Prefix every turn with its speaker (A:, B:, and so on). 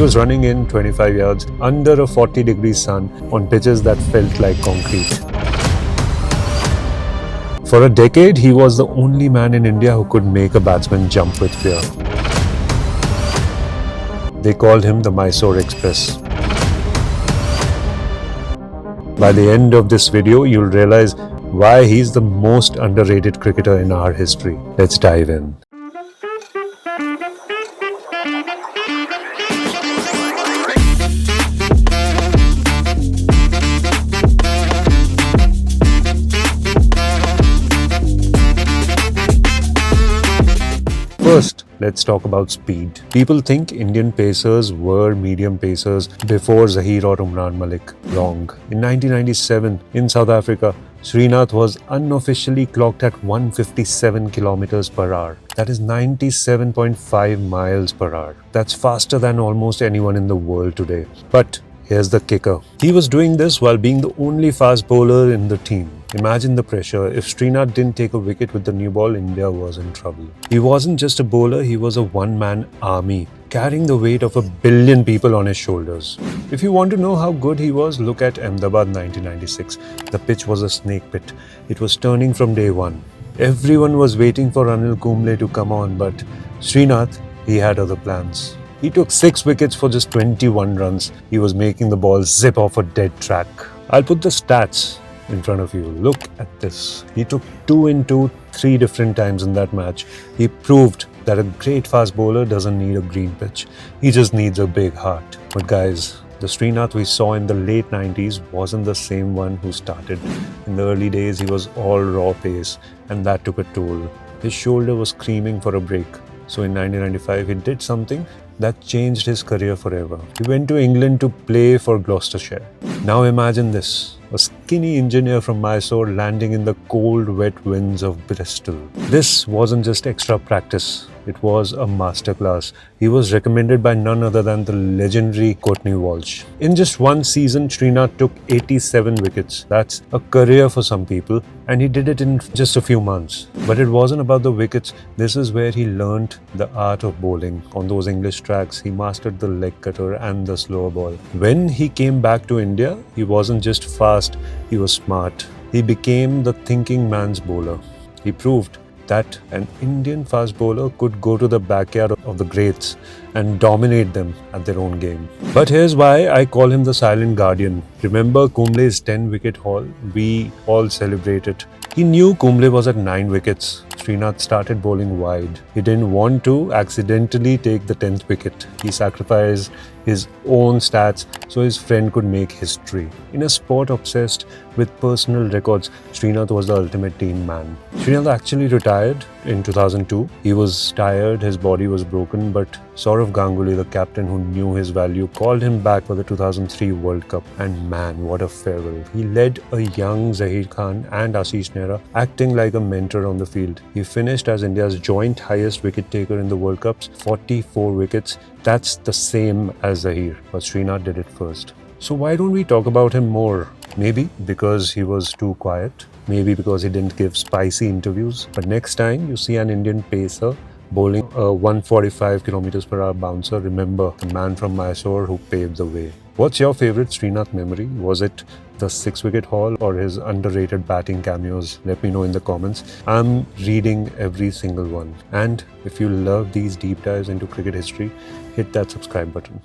A: was running in 25 yards under a 40-degree sun on pitches that felt like concrete. For a decade, he was the only man in India who could make a batsman jump with fear. They called him the Mysore Express. By the end of this video, you'll realize why he's the most underrated cricketer in our history. Let's dive in. First, let's talk about speed. People think Indian pacers were medium pacers before Zaheer or Umran Malik. Wrong. In 1997, in South Africa, Srinath was unofficially clocked at 157 kilometers per hour. That is 97.5 miles per hour. That's faster than almost anyone in the world today. But here's the kicker. He was doing this while being the only fast bowler in the team. Imagine the pressure. If Srinath didn't take a wicket with the new ball, India was in trouble. He wasn't just a bowler, he was a one-man army, carrying the weight of 1 billion people on his shoulders. If you want to know how good he was, look at Ahmedabad 1996. The pitch was a snake pit. It was turning from day one. Everyone was waiting for Anil Kumble to come on, but Srinath, he had other plans. He took 6 wickets for just 21 runs. He was making the ball zip off a dead track. I'll put the stats in front of you. Look at this. He took 2 into 3 different times in that match. He proved that a great fast bowler doesn't need a green pitch. He just needs a big heart. But guys, the Srinath we saw in the late 90s wasn't the same one who started. In the early days, he was all raw pace, and that took a toll. His shoulder was screaming for a break. So in 1995, he did something that changed his career forever. He went to England to play for Gloucestershire. Now imagine this. A skinny engineer from Mysore landing in the cold, wet winds of Bristol. This wasn't just extra practice. It was a masterclass. He was recommended by none other than the legendary Courtney Walsh. In just one season, Srinath took 87 wickets. That's a career for some people, and he did it in just a few months. But it wasn't about the wickets. This is where he learned the art of bowling. On those English tracks, he mastered the leg cutter and the slower ball. When he came back to India, he wasn't just fast, he was smart. He became the thinking man's bowler. He proved that an Indian fast bowler could go to the backyard of the greats and dominate them at their own game. But here's why I call him the silent guardian. Remember Kumble's 10-wicket haul? We all celebrated. He knew Kumble was at 9 wickets. Srinath started bowling wide. He didn't want to accidentally take the 10th wicket. He sacrificed his own stats so his friend could make history. In a sport obsessed with personal records, Srinath was the ultimate team man. Srinath actually retired in 2002. He was tired, his body was broken, but Sourav Ganguly, the captain who knew his value, called him back for the 2003 World Cup. And man, what a farewell. He led a young Zaheer Khan and Ashish Nehra, acting like a mentor on the field. He finished as India's joint highest wicket taker in the World Cups, 44 wickets. That's the same as Zaheer, but Srinath did it first. So why don't we talk about him more? Maybe because he was too quiet. Maybe because he didn't give spicy interviews. But next time you see an Indian pacer bowling a 145 kilometers per hour bouncer, remember the man from Mysore who paved the way. What's your favorite Srinath memory? Was it the 6-wicket haul or his underrated batting cameos? Let me know in the comments. I'm reading every single one. And if you love these deep dives into cricket history, hit that subscribe button.